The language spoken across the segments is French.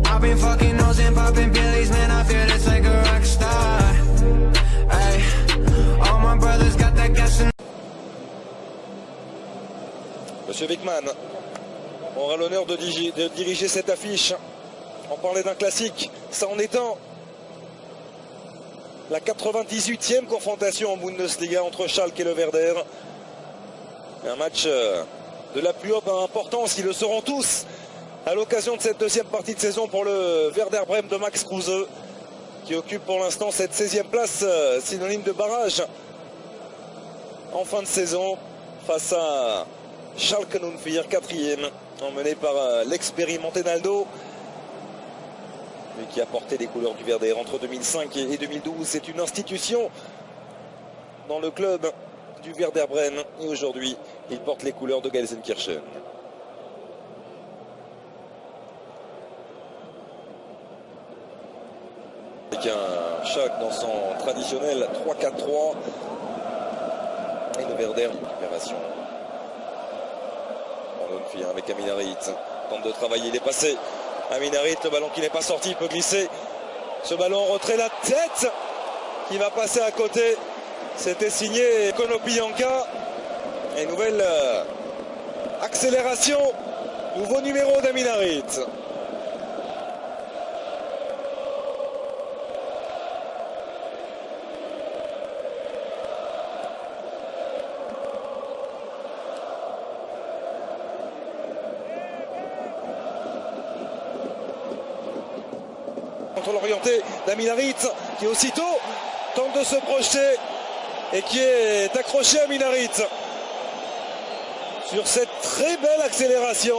I've been fucking nose and popping pillies, man, I feel it's like a rock star. Ay, all my brothers got that gas in. Monsieur Wickman aura l'honneur de diriger cette affiche. On parlait d'un classique, ça en est un. La 98e confrontation en Bundesliga entre Schalke et le Werder. Un match de la plus haute importance, ils le seront tous à l'occasion de cette deuxième partie de saison pour le Werder Brême de Max Kruse, qui occupe pour l'instant cette 16e place, synonyme de barrage en fin de saison face à Schalke 04, 4e, emmené par l'expérimenté Naldo, lui qui a porté les couleurs du Werder entre 2005 et 2012. C'est une institution dans le club du Werder Brême et aujourd'hui il porte les couleurs de Gelsenkirchen. Avec un Schalke dans son traditionnel 3-4-3 et le Werder une récupération. Avec Amin Harit, tente de travailler, il est passé. Amin Harit, le ballon qui n'est pas sorti, il peut glisser. Ce ballon en retrait, la tête qui va passer à côté. C'était signé Konoplyanka. Et nouvelle accélération, nouveau numéro d'Amin Harit. Contre l'orienté d'Amin Harit qui aussitôt tente de se projeter et qui est accroché à Amin Harit sur cette très belle accélération.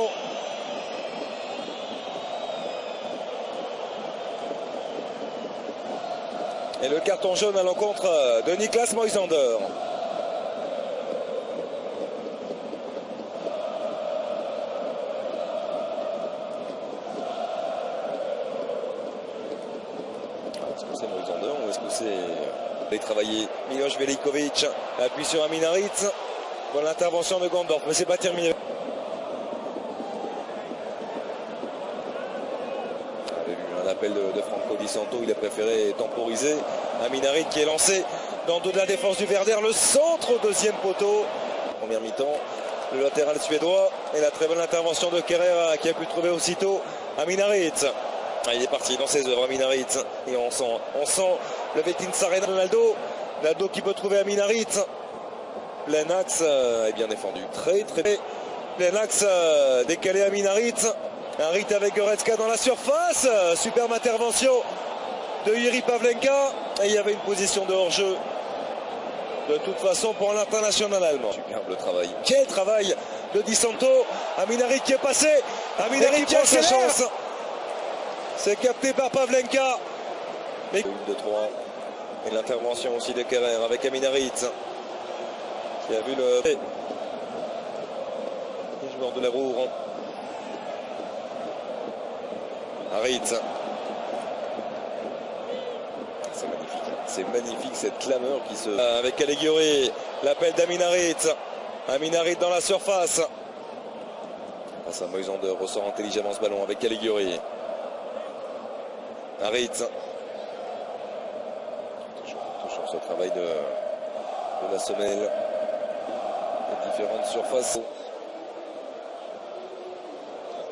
Et le carton jaune à l'encontre de Niklas Moisander. Est-ce que c'est Moisander ou est-ce que c'est travailler Miloš Veliković? Appuie sur Amin Harit. Bonne intervention de Gondorf, mais c'est pas terminé. On avait vu un appel de Franco Di Santo, il a préféré temporiser. Amin Harit qui est lancé dans le dos de la défense du Werder, le centre au deuxième poteau. Première mi-temps, le latéral suédois et la très bonne intervention de Kerrer qui a pu trouver aussitôt Amin Harit. Ah, il est parti dans ses œuvres, Amin Harit, et on sent le Vetin Sarena de Naldo. Naldo qui peut trouver Amin Harit. Plein axe est bien défendu, très plein axe décalé Amin Harit. Harit avec Goretzka dans la surface. Superbe intervention de Jiri Pavlenka. Et il y avait une position de hors-jeu de toute façon pour l'international allemand. Superbe le travail. Quel travail de Di Santo. Amin Harit qui est passé. Amin Harit qui prend sa chance. C'est capté par Pavlenka. Mais 2-3. Et l'intervention aussi de Kerrer avec Amin Harit. Qui a vu le joueur de la Roure. Harit. C'est magnifique. C'est magnifique cette clameur qui se... Avec Caligiuri. L'appel d'Amin Harit. Amin Harit dans la surface. Face à Moisander ressort intelligemment ce ballon avec Caligiuri. Harit. Toujours ce travail de la semelle. Les différentes surfaces.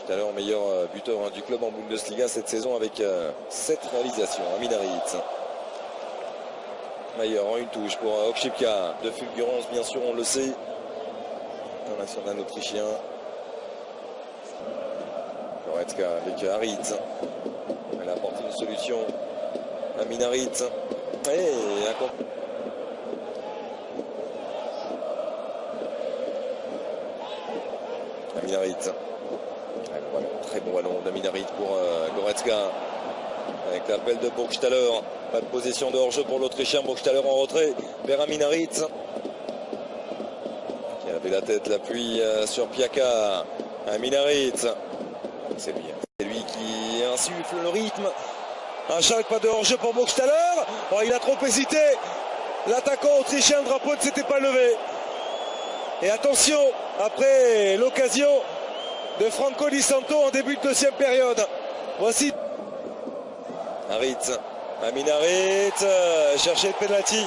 Tout à l'heure, meilleur buteur du club en Bundesliga cette saison avec 7 réalisations. Amin Harit. Meilleur en une touche pour Okshipka. De fulgurance, bien sûr, on le sait. International autrichien. Goretzka avec Harit. Elle a apporté une solution. Amin Harit. Et un Amin Harit. Très bon ballon d'Amin Harit pour Goretzka. Avec l'appel de Burgstaller. Pas de position de hors-jeu pour l'Autrichien. Burgstaller en retrait vers Amin Harit. Qui avait la tête, l'appui sur Piaka. Amin Harit. C'est lui. C'est lui qui insuffle le rythme. Un Schalke, pas de hors-jeu pour Burgstaller. Oh, il a trop hésité. L'attaquant autrichien, le drapeau ne s'était pas levé. Et attention, après l'occasion de Franco Di Santo en début de deuxième période. Voici Harit, Amin Harit, chercher le penalty